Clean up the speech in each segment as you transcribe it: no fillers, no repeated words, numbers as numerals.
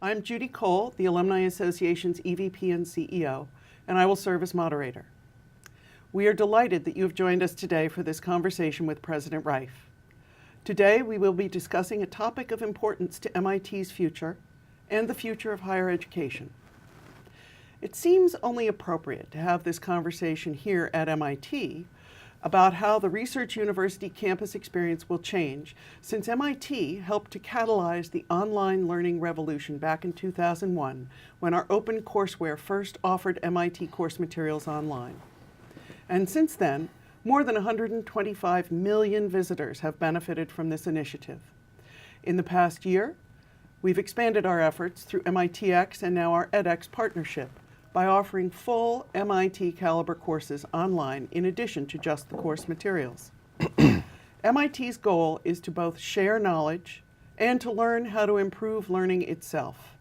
I'm Judy Cole, the Alumni Association's EVP and CEO, and I will serve as moderator. We are delighted that you have joined us today for this conversation with President Reif. Today, we will be discussing a topic of importance to MIT's future and the future of higher education. It seems only appropriate to have this conversation here at MIT about how the research university campus experience will change, since MIT helped to catalyze the online learning revolution back in 2001 when our open courseware first offered MIT course materials online. And since then, more than 125 million visitors have benefited from this initiative. In the past year, we've expanded our efforts through MITx and now our edX partnership by offering full MIT caliber courses online in addition to just the course materials. MIT's goal is to both share knowledge and to learn how to improve learning itself.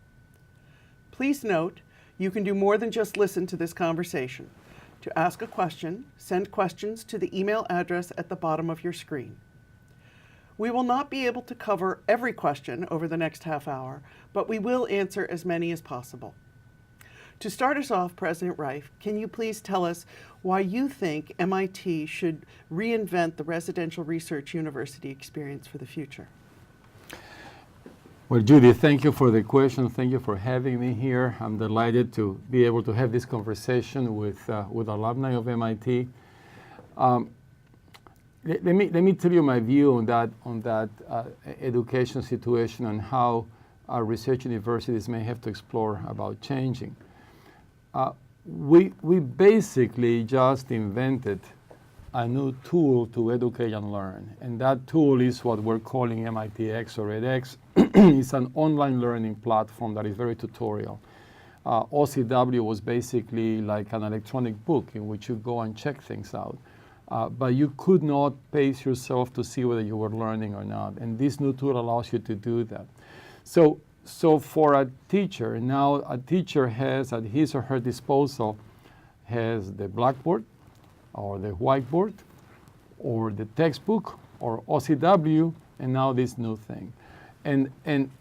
Please note, you can do more than just listen to this conversation. To ask a question, send questions to the email address at the bottom of your screen. We will not be able to cover every question over the next half hour, but we will answer as many as possible. To start us off, President Reif, can you please tell us why you think MIT should reinvent the residential research university experience for the future? Well, Judy, thank you for the question. Thank you for having me here. I'm delighted to be able to have this conversation with alumni of MIT. Let me tell you my view on that education situation and how our research universities may have to explore about changing. We basically just invented a new tool to educate and learn, and that tool is what we're calling MITx or edX. It's an online learning platform that is very tutorial. OCW was basically like an electronic book in which you go and check things out, but you could not pace yourself to see whether you were learning or not, and this new tool allows you to do that. So for a teacher, now a teacher has at his or her disposal has the blackboard or the whiteboard or the textbook or OCW and now this new thing. And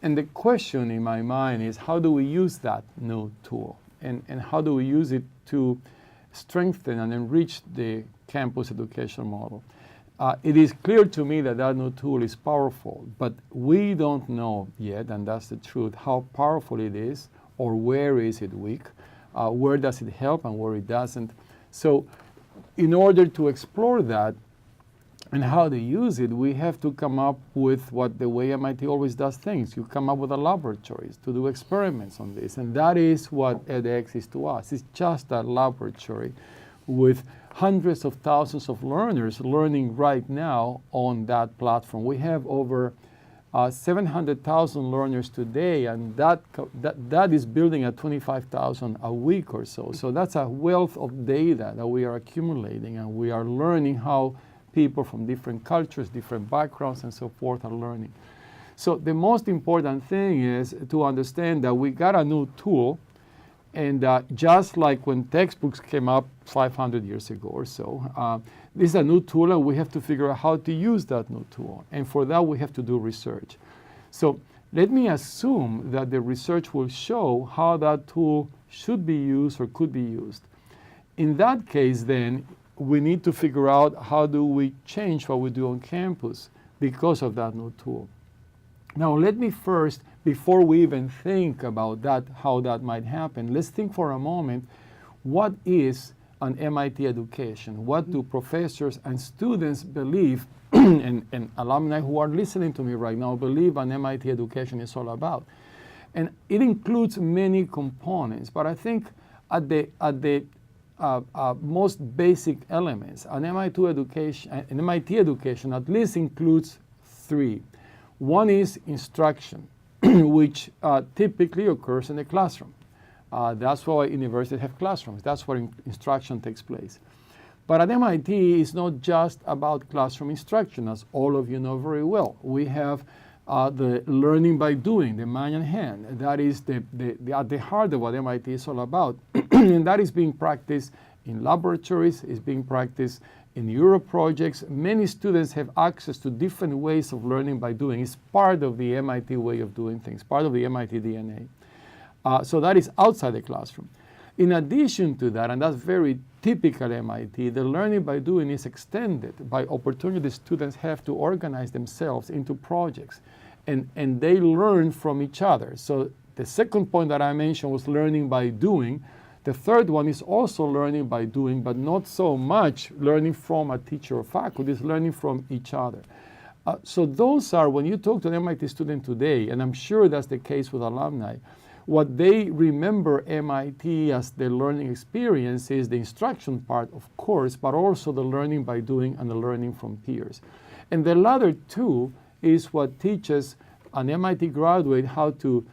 the question in my mind is, how do we use that new tool? And how do we use it to strengthen and enrich the campus education model? It is clear to me that that new tool is powerful, but we don't know yet, and that's the truth, how powerful it is or where is it weak, where does it help and where it doesn't. So in order to explore that and how to use it, we have to come up with what the way MIT always does things. You come up with a laboratories to do experiments on this, and that is what edX is to us. It's just a laboratory with hundreds of thousands of learners learning right now on that platform. We have over 700,000 learners today, and that is building at 25,000 a week or so. So that's a wealth of data that we are accumulating, and we are learning how people from different cultures, different backgrounds, and so forth are learning. So the most important thing is to understand that we got a new tool. And just like when textbooks came up 500 years ago or so, this is a new tool and we have to figure out how to use that new tool. And for that, we have to do research. So let me assume that the research will show how that tool should be used or could be used. In that case, then, we need to figure out how do we change what we do on campus because of that new tool. Now, let me first, before we even think about that, how that might happen, let's think for a moment, what is an MIT education? What do professors and students believe, and alumni who are listening to me right now believe an MIT education is all about? And it includes many components, but I think at the most basic elements, an MIT education at least includes three. One is instruction, which typically occurs in the classroom. That's why universities have classrooms. That's where instruction takes place. But at MIT, it's not just about classroom instruction, as all of you know very well. We have the learning by doing, the manual hand. That is at the heart of what MIT is all about. And that is being practiced in laboratories, is being practiced in Euro projects. Many students have access to different ways of learning by doing. It's part of the MIT way of doing things, part of the MIT DNA. So that is outside the classroom. In addition to that, and that's very typical MIT, the learning by doing is extended by opportunities students have to organize themselves into projects. And they learn from each other. So the second point that I mentioned was learning by doing. The third one is also learning by doing, but not so much learning from a teacher or faculty, it's learning from each other. So those are, when you talk to an MIT student today, and I'm sure that's the case with alumni, what they remember MIT as the learning experience is the instruction part, of course, but also the learning by doing and the learning from peers. And the latter two is what teaches an MIT graduate how to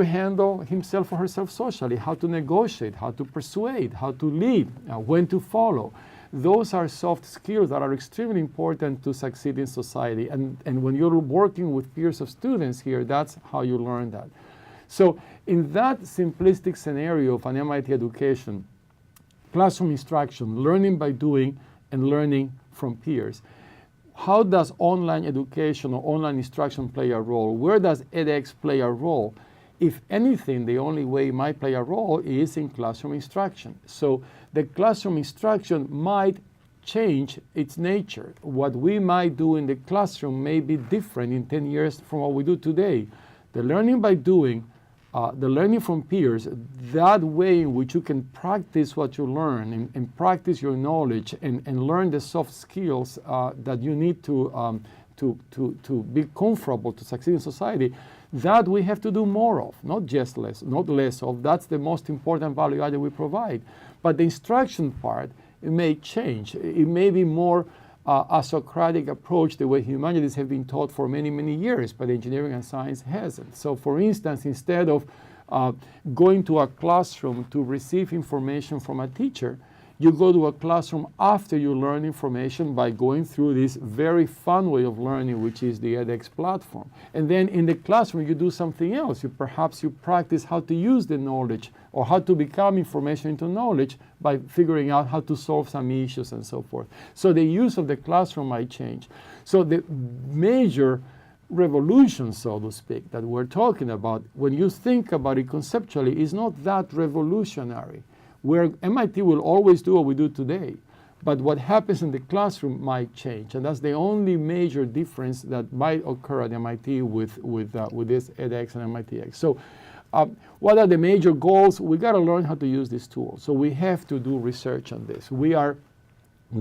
handle himself or herself socially, how to negotiate, how to persuade, how to lead, when to follow. Those are soft skills that are extremely important to succeed in society. And when you're working with peers of students here, that's how you learn that. So in that simplistic scenario of an MIT education, classroom instruction, learning by doing and learning from peers, how does online education or online instruction play a role? Where does edX play a role? If anything, the only way it might play a role is in classroom instruction. So the classroom instruction might change its nature. What we might do in the classroom may be different in 10 years from what we do today. The learning by doing, the learning from peers, that way in which you can practice what you learn and practice your knowledge and learn the soft skills that you need to be comfortable to succeed in society, that we have to do more of, not less of. That's the most important value add that we provide. But the instruction part, it may change. It may be more a Socratic approach, the way humanities have been taught for many, many years, but engineering and science hasn't. So for instance, instead of going to a classroom to receive information from a teacher, you go to a classroom after you learn information by going through this very fun way of learning, which is the edX platform. And then in the classroom, you do something else. Perhaps you practice how to use the knowledge or how to become information into knowledge by figuring out how to solve some issues and so forth. So the use of the classroom might change. So the major revolution, so to speak, that we're talking about, when you think about it conceptually, is not that revolutionary. Where MIT will always do what we do today, but what happens in the classroom might change, and that's the only major difference that might occur at MIT with this edX and MITx. So what are the major goals? We got to learn how to use this tool. So we have to do research on this. We are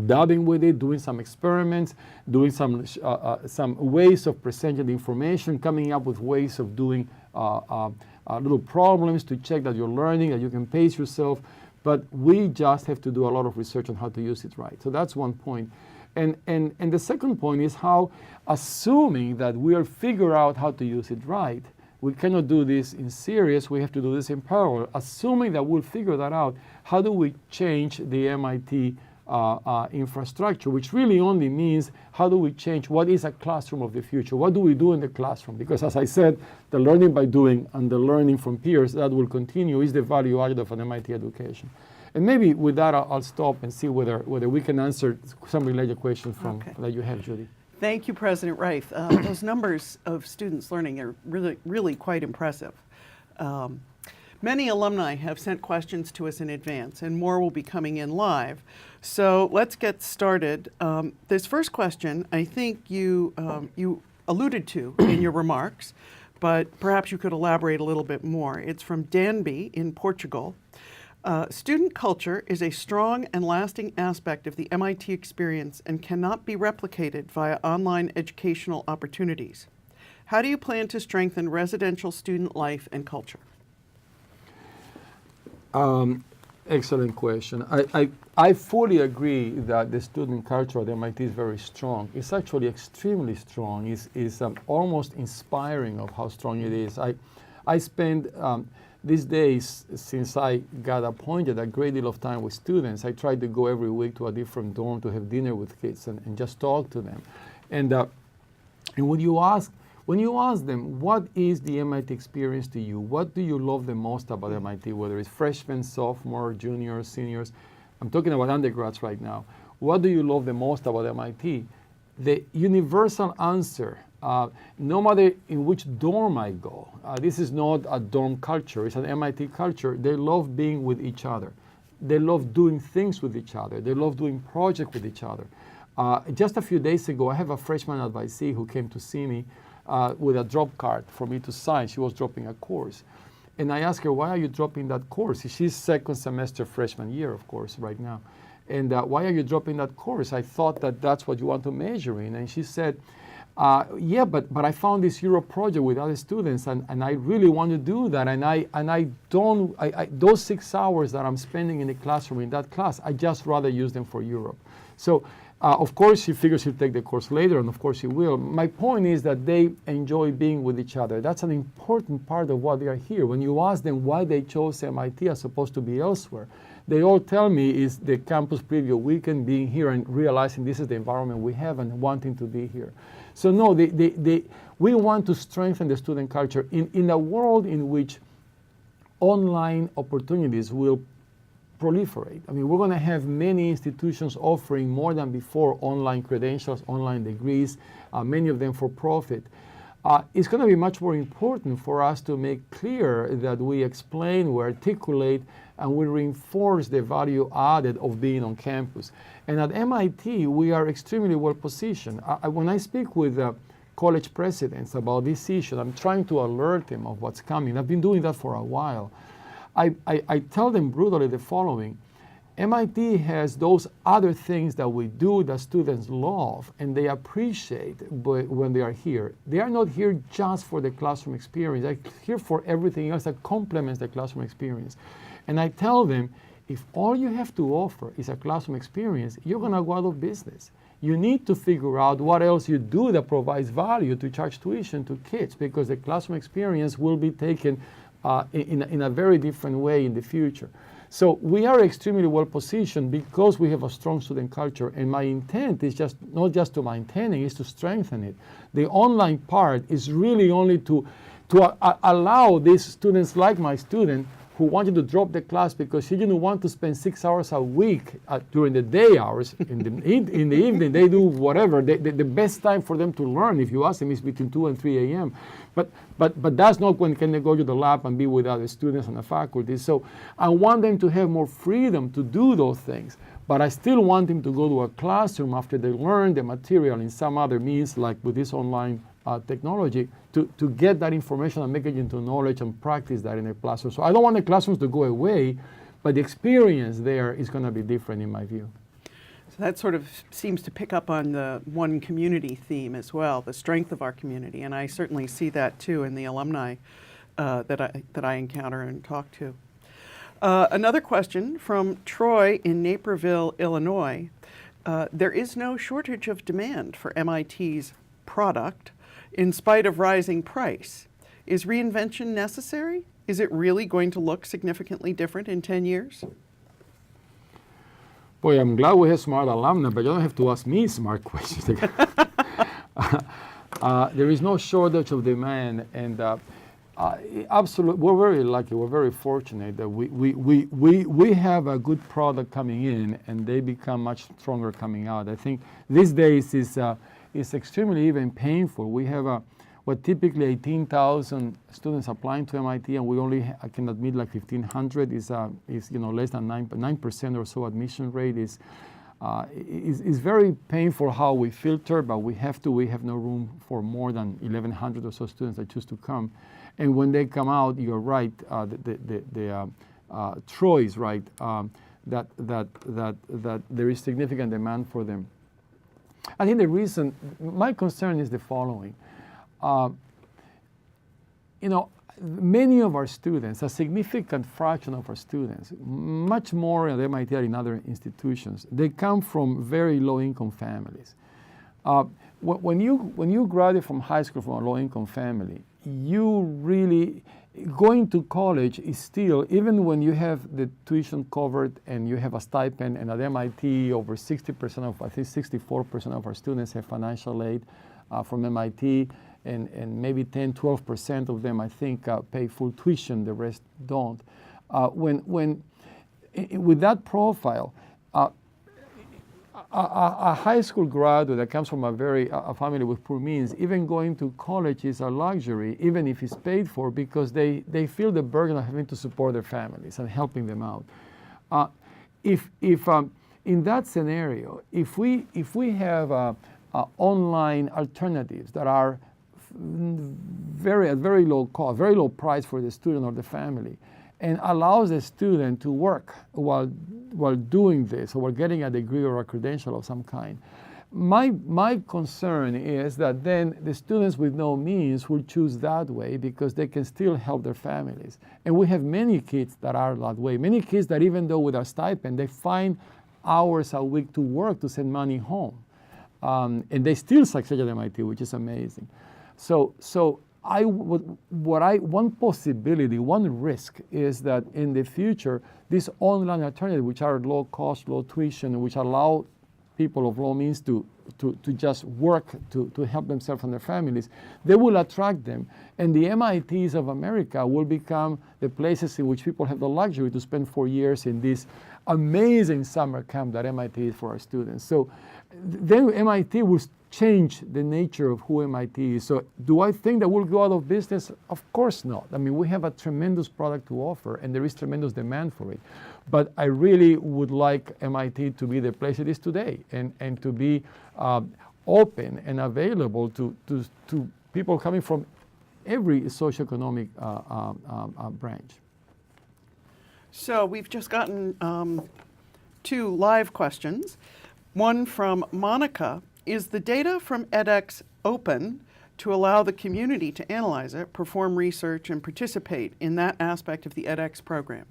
dabbing with it, doing some experiments, doing some ways of presenting the information, coming up with ways of doing little problems to check that you're learning, that you can pace yourself. But we just have to do a lot of research on how to use it right. So that's one point. And the second point is how, assuming that we'll figure out how to use it right, we cannot do this in series, we have to do this in parallel. Assuming that we'll figure that out, how do we change the MIT infrastructure, which really only means how do we change what is a classroom of the future? What do we do in the classroom? Because as I said, the learning by doing and the learning from peers, that will continue, is the value added of an MIT education. And maybe with that, I'll stop and see whether we can answer some related questions that you have, Judy. Thank you, President Reif. Those numbers of students learning are really quite impressive. Many alumni have sent questions to us in advance, and more will be coming in live. So let's get started. This first question, I think you alluded to in your remarks, but perhaps you could elaborate a little bit more. It's from Danby in Portugal. Student culture is a strong and lasting aspect of the MIT experience and cannot be replicated via online educational opportunities. How do you plan to strengthen residential student life and culture? Excellent question. I fully agree that the student culture at MIT is very strong. It's actually extremely strong. It's almost inspiring of how strong it is. I spend these days, since I got appointed, a great deal of time with students. I try to go every week to a different dorm to have dinner with kids and just talk to them. And when you ask them, what is the MIT experience to you? What do you love the most about MIT, whether it's freshmen, sophomore, juniors, seniors? I'm talking about undergrads right now. What do you love the most about MIT? The universal answer No matter in which dorm I go, this is not a dorm culture, it's an MIT culture. They love being with each other. They love doing things with each other. They love doing projects with each other. Just a few days ago, I have a freshman advisee who came to see me with a drop card for me to sign. She was dropping a course. And I asked her, why are you dropping that course? She's second semester freshman year, of course, right now. And why are you dropping that course? I thought that that's what you want to major in. And she said, yeah, but I found this Euro project with other students, and I really want to do that. And I don't, those 6 hours that I'm spending in the classroom in that class, I just rather use them for Europe. So, of course, she figures she'll take the course later, and of course she will. My point is that they enjoy being with each other. That's an important part of why they are here. When you ask them why they chose MIT as opposed to be elsewhere, they all tell me is the campus preview weekend, being here and realizing this is the environment we have and wanting to be here. So no, we want to strengthen the student culture in a world in which online opportunities will proliferate. I mean, we're going to have many institutions offering more than before online credentials, online degrees, many of them for profit. It's going to be much more important for us to make clear that we explain, we articulate, and we reinforce the value added of being on campus. And at MIT, we are extremely well positioned. When I speak with college presidents about this issue, I'm trying to alert them of what's coming. I've been doing that for a while. I tell them brutally the following: MIT has those other things that we do that students love and they appreciate when they are here. They are not here just for the classroom experience. They're here for everything else that complements the classroom experience. And I tell them, if all you have to offer is a classroom experience, you're going to go out of business. You need to figure out what else you do that provides value to charge tuition to kids, because the classroom experience will be taken in a very different way in the future. So we are extremely well positioned because we have a strong student culture, and my intent is just not just to maintain it, is to strengthen it. The online part is really only to allow these students like my student who wanted to drop the class because she didn't want to spend 6 hours a week during the day hours. In the evening, they do whatever. The best time for them to learn, if you ask them, is between 2 and 3 a.m. But that's not when can they go to the lab and be with other students and the faculty. So I want them to have more freedom to do those things. But I still want them to go to a classroom after they learn the material in some other means, like with this online technology, to get that information and make it into knowledge and practice that in a classroom. So I don't want the classrooms to go away, but the experience there is going to be different in my view. So that sort of seems to pick up on the one community theme as well, the strength of our community, and I certainly see that too in the alumni that I encounter and talk to. Another question from Troy in Naperville, Illinois. There is no shortage of demand for MIT's product in spite of rising price. Is reinvention necessary? Is it really going to look significantly different in 10 years? Boy, I'm glad we have smart alumni, but you don't have to ask me smart questions. There is no shortage of demand, and absolutely, we're very lucky, we're very fortunate that we have a good product coming in, and they become much stronger coming out. I think these days is extremely even painful. We have typically 18,000 students applying to MIT, and we only can admit like 1,500. Is less than 9% or so admission rate. Is very painful how we filter, but we have no room for more than 1,100 or so students that choose to come. And when they come out, you're right. Troy is right. That there is significant demand for them. I think the reason, my concern is the following. Many of our students, a significant fraction of our students, much more at MIT than in other institutions, they come from very low-income families. When you graduate from high school from a low-income family, you really, going to college is still, even when you have the tuition covered and you have a stipend, and at MIT over 60% of, I think 64% of our students have financial aid from MIT, and maybe 10-12% of them, I think, pay full tuition, the rest don't. With that profile, a high school graduate that comes from a family with poor means, even going to college is a luxury, even if it's paid for, because they feel the burden of having to support their families and helping them out. If in that scenario, if we have online alternatives that are at very low cost, very low price for the student or the family, and allows the student to work while doing this, or while getting a degree or a credential of some kind. My concern is that then the students with no means will choose that way because they can still help their families. And we have many kids that are that way. Many kids that even though with a stipend, they find hours a week to work to send money home. And they still succeed at MIT, which is amazing. So one possibility, one risk is that in the future, these online alternatives, which are low cost, low tuition, which allow people of low means to just work to help themselves and their families, they will attract them. And the MITs of America will become the places in which people have the luxury to spend 4 years in this amazing summer camp that MIT is for our students. So then MIT will change the nature of who MIT is. So do I think that we'll go out of business? Of course not. I mean, we have a tremendous product to offer and there is tremendous demand for it. But I really would like MIT to be the place it is today and to be open and available to people coming from every socioeconomic branch. So we've just gotten 2 live questions. One from Monica. Is the data from edX open to allow the community to analyze it, perform research, and participate in that aspect of the edX program?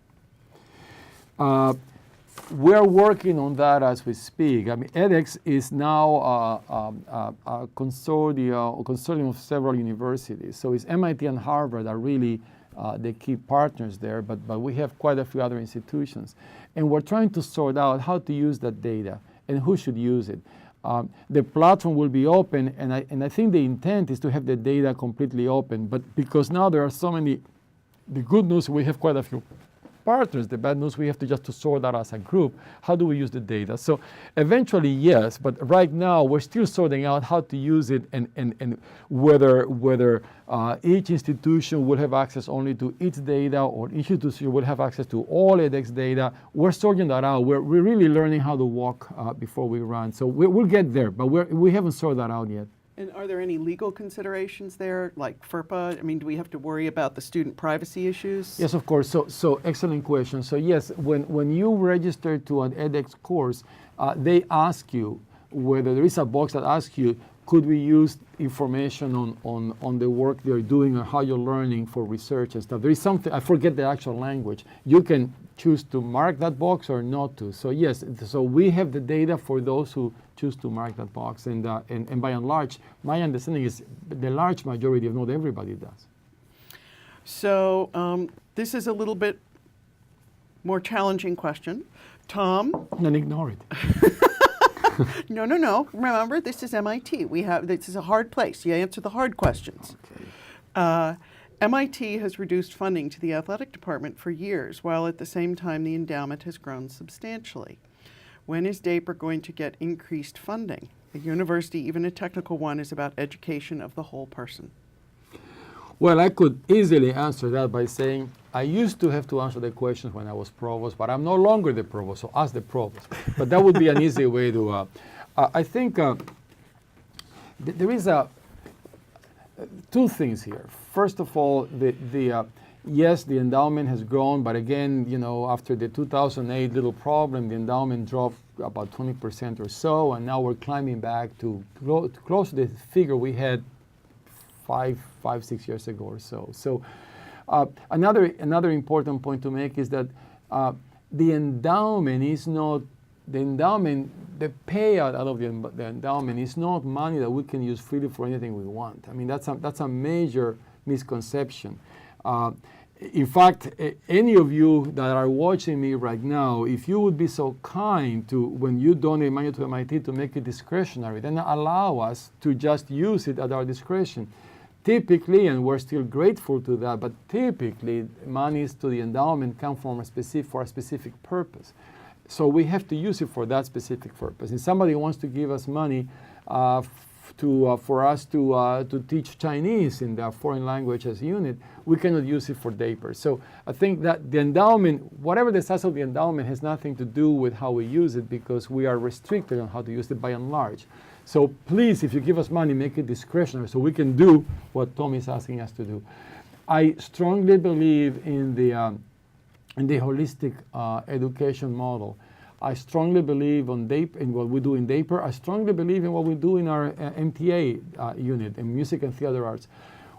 We're working on that as we speak. I mean, edX is now a consortium of several universities. So it's MIT and Harvard are really the key partners there, but we have quite a few other institutions. And we're trying to sort out how to use that data and who should use it. The platform will be open, and I think the intent is to have the data completely open. But because now there are so many, the good news, we have quite a few partners. The bad news, we have to sort out as a group. How do we use the data? So eventually, yes, but right now we're still sorting out how to use it and whether each institution will have access only to its data or each institution will have access to all edX data. We're sorting that out. We're really learning how to walk before we run. So we'll get there, but we haven't sorted that out yet. And are there any legal considerations there, like FERPA? I mean, do we have to worry about the student privacy issues? Yes, of course. So excellent question. So yes, when you register to an edX course, they ask you whether there is a box that asks you, could we use information on the work they're doing or how you're learning for research and stuff. There is something, I forget the actual language. You can choose to mark that box or not to. So yes, so we have the data for those who choose to mark that box. And by and large, my understanding is the large majority, if not everybody, does. So this is a little bit more challenging question. Tom? And ignore it. No. Remember, this is MIT. This is a hard place. You answer the hard questions. Okay. MIT has reduced funding to the athletic department for years, while at the same time the endowment has grown substantially. When is DAPR going to get increased funding? A university, even a technical one, is about education of the whole person. Well, I could easily answer that by saying, I used to have to answer the questions when I was provost, but I'm no longer the provost, so ask the provost. But that would be an easy way to, I think there is two things here. First of all, yes, the endowment has grown, but again, after the 2008 little problem, the endowment dropped about 20% or so, and now we're climbing back to close to the figure we had 6 years ago or so. So another important point to make is that the endowment is not, the payout out of the endowment is not money that we can use freely for anything we want. I mean, that's a major misconception. In fact, any of you that are watching me right now, if you would be so kind to, when you donate money to MIT, to make it discretionary, then allow us to just use it at our discretion. Typically, and we're still grateful to that, but typically monies to the endowment come from for a specific purpose. So we have to use it for that specific purpose. If somebody wants to give us money for us to teach Chinese in the foreign languages unit, we cannot use it for DAPER. So I think that the endowment, whatever the size of the endowment, has nothing to do with how we use it, because we are restricted on how to use it by and large. So please, if you give us money, make it discretionary so we can do what Tom is asking us to do. I strongly believe in the holistic education model. I strongly believe in what we do in DAPER. I strongly believe in what we do in our MTA unit, in music and theater arts.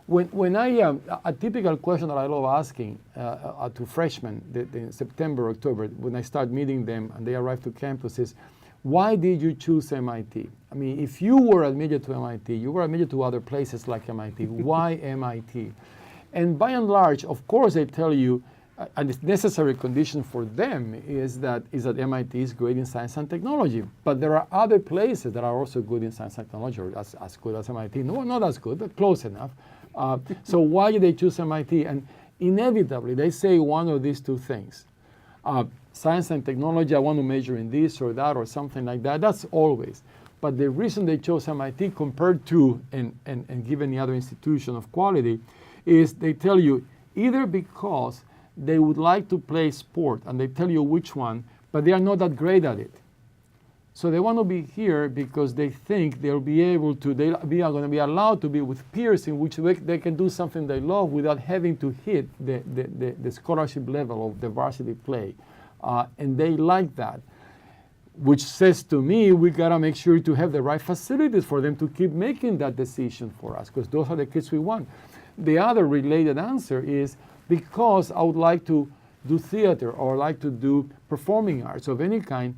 When a typical question that I love asking to freshmen in September, October, when I start meeting them and they arrive to campus is, why did you choose MIT? I mean, if you were admitted to MIT, you were admitted to other places like MIT, why MIT? And by and large, of course, they tell you, a necessary condition for them is that MIT is great in science and technology. But there are other places that are also good in science and technology, or as good as MIT. No, not as good, but close enough. So why did they choose MIT? And inevitably, they say one of these two things. Science and technology, I want to major in this or that or something like that. That's always. But the reason they chose MIT compared to, and give any other institution of quality, is they tell you either because they would like to play sport, and they tell you which one, but they are not that great at it. So they want to be here because they think they'll be able to, they are going to be allowed to be with peers in which they can do something they love without having to hit the scholarship level of the varsity play. And they like that, which says to me, we got to make sure to have the right facilities for them to keep making that decision for us, because those are the kids we want. The other related answer is, because I would like to do theater or like to do performing arts of any kind,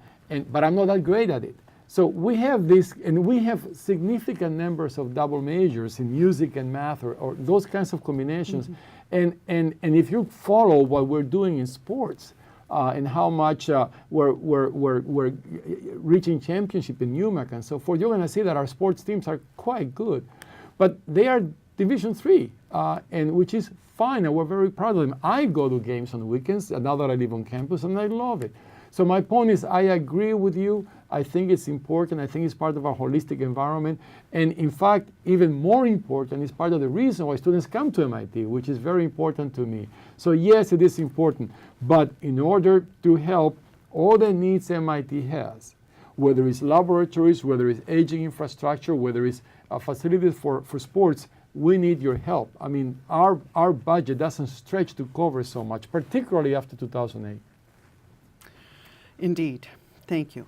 but I'm not that great at it. So we have this, and we have significant numbers of double majors in music and math or those kinds of combinations. Mm-hmm. And if you follow what we're doing in sports and how much we're reaching championship in UMAC and so forth, you're going to see that our sports teams are quite good. But they are Division III, and which is fine, and we're very proud of them. I go to games on the weekends, now that I live on campus, and I love it. So my point is, I agree with you. I think it's important. I think it's part of our holistic environment. And in fact, even more important, it's part of the reason why students come to MIT, which is very important to me. So yes, it is important. But in order to help all the needs MIT has, whether it's laboratories, whether it's aging infrastructure, whether it's facilities for sports, we need your help. I mean, our budget doesn't stretch to cover so much, particularly after 2008. Indeed. Thank you.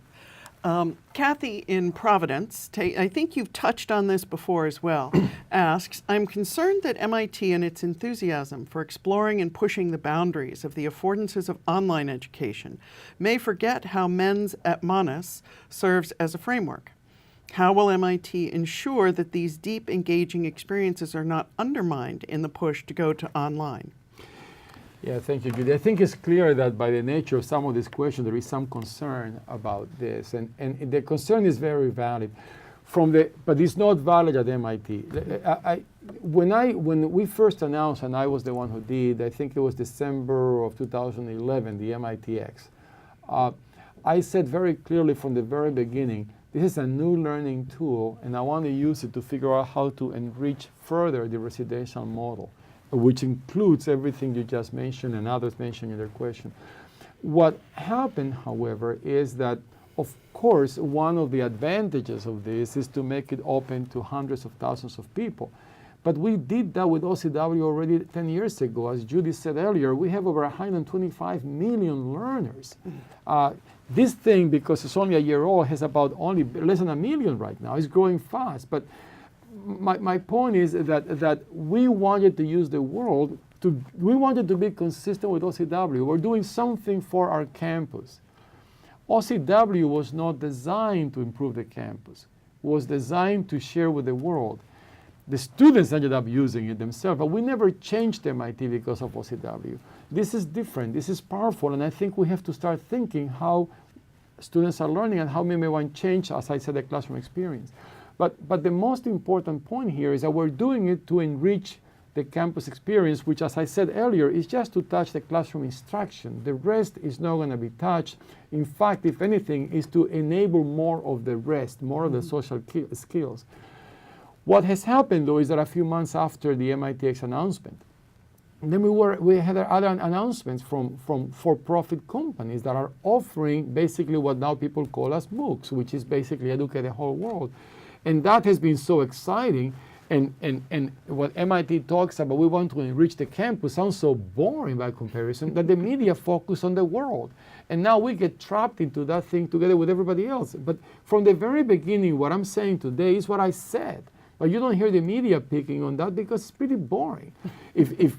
Kathy in Providence, I think you've touched on this before as well, asks, I'm concerned that MIT and its enthusiasm for exploring and pushing the boundaries of the affordances of online education may forget how Mens at Manus serves as a framework. How will MIT ensure that these deep, engaging experiences are not undermined in the push to go to online? Yeah, thank you, Judy. I think it's clear that by the nature of some of these questions, there is some concern about this. And the concern is very valid. But it's not valid at MIT. When we first announced, and I was the one who did, I think it was December of 2011, the MITx, I said very clearly from the very beginning, this is a new learning tool, and I want to use it to figure out how to enrich further the residential model, which includes everything you just mentioned and others mentioned in their question. What happened, however, is that, of course, one of the advantages of this is to make it open to hundreds of thousands of people. But we did that with OCW already 10 years ago. As Judy said earlier, we have over 125 million learners. This thing, because it's only a year old, has about only less than 1 million right now. It's growing fast. But my point is that we wanted to use the world we wanted to be consistent with OCW. We're doing something for our campus. OCW was not designed to improve the campus. It was designed to share with the world. The students ended up using it themselves, but we never changed MIT because of OCW. This is different. This is powerful, and I think we have to start thinking how students are learning and how we may want to change, as I said, the classroom experience. But the most important point here is that we're doing it to enrich the campus experience, which, as I said earlier, is just to touch the classroom instruction. The rest is not going to be touched. In fact, if anything, is to enable more of the rest, more of the social skills. What has happened, though, is that a few months after the MITx announcement, then we had other announcements from for-profit companies that are offering basically what now people call as MOOCs, which is basically educate the whole world. And that has been so exciting. And what MIT talks about, we want to enrich the campus, sounds so boring by comparison, that the media focus on the world. And now we get trapped into that thing together with everybody else. But from the very beginning, what I'm saying today is what I said. But you don't hear the media picking on that because it's pretty boring. If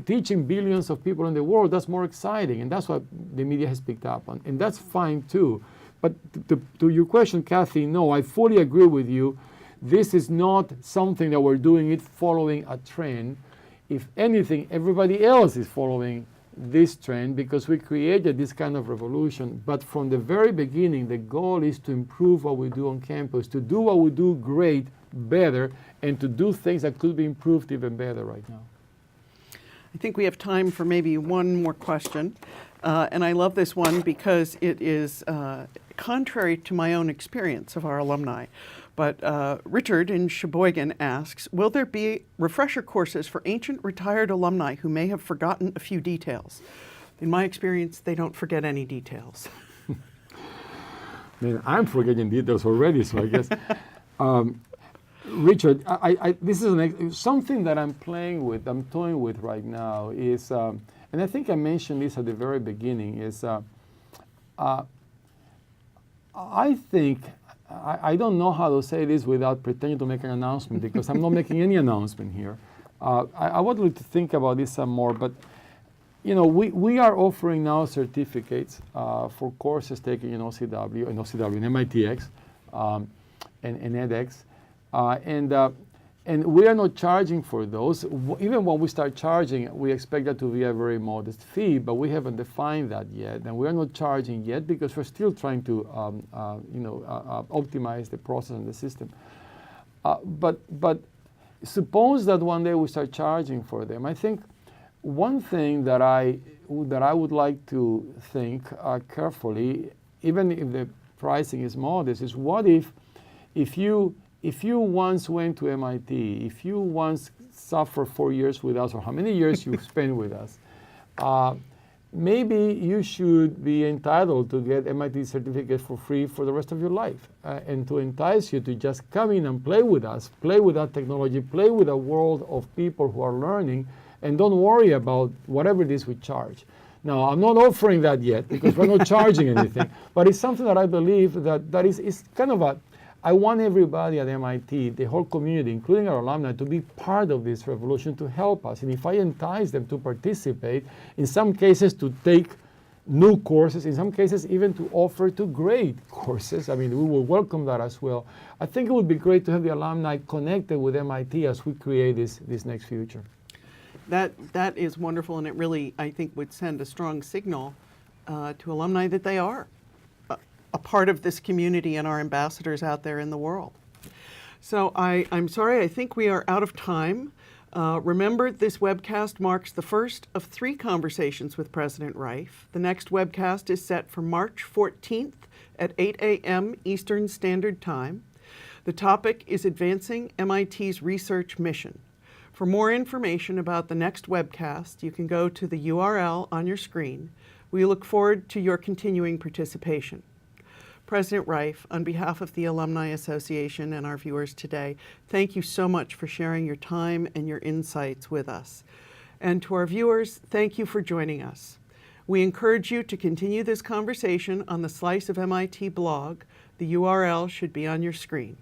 teaching billions of people in the world, that's more exciting. And that's what the media has picked up on. And that's fine too. But to your question, Kathy, no, I fully agree with you. This is not something that we're doing it following a trend. If anything, everybody else is following this trend because we created this kind of revolution. But from the very beginning, the goal is to improve what we do on campus, to do what we do great, better, and to do things that could be improved even better right now. I think we have time for maybe one more question. And I love this one because it is contrary to my own experience of our alumni. But Richard in Sheboygan asks, will there be refresher courses for ancient retired alumni who may have forgotten a few details? In my experience, they don't forget any details. Man, I'm forgetting details already, so I guess. Richard, this is something that I'm toying with right now is, and I think I mentioned this at the very beginning, is I think, I don't know how to say this without pretending to make an announcement because I'm not making any announcement here. I would like to think about this some more, but you know, we are offering now certificates for courses taken in OCW, in MITx, and edX. And we are not charging for those. Even when we start charging, we expect that to be a very modest fee, but we haven't defined that yet. And we are not charging yet because we're still trying to optimize the process and the system. But suppose that one day we start charging for them. I think one thing that I would like to think carefully, even if the pricing is modest, is what if you once went to MIT, if you once suffered 4 years with us, or how many years you spent with us, maybe you should be entitled to get MIT certificate for free for the rest of your life, and to entice you to just come in and play with us, play with that technology, play with a world of people who are learning, and don't worry about whatever it is we charge. Now, I'm not offering that yet because we're not charging anything, but it's something that I believe that is kind of I want everybody at MIT, the whole community, including our alumni, to be part of this revolution to help us. And if I entice them to participate, in some cases to take new courses, in some cases even to offer to grade courses, I mean, we will welcome that as well. I think it would be great to have the alumni connected with MIT as we create this next future. That is wonderful, and it really, I think, would send a strong signal to alumni that they are a part of this community and our ambassadors out there in the world. So I'm sorry, I think we are out of time. Remember, this webcast marks the first of 3 conversations with President Reif. The next webcast is set for March 14th at 8 a.m. Eastern Standard Time. The topic is Advancing MIT's Research Mission. For more information about the next webcast, you can go to the URL on your screen. We look forward to your continuing participation. President Reif, on behalf of the Alumni Association and our viewers today, thank you so much for sharing your time and your insights with us. And to our viewers, thank you for joining us. We encourage you to continue this conversation on the Slice of MIT blog. The URL should be on your screen.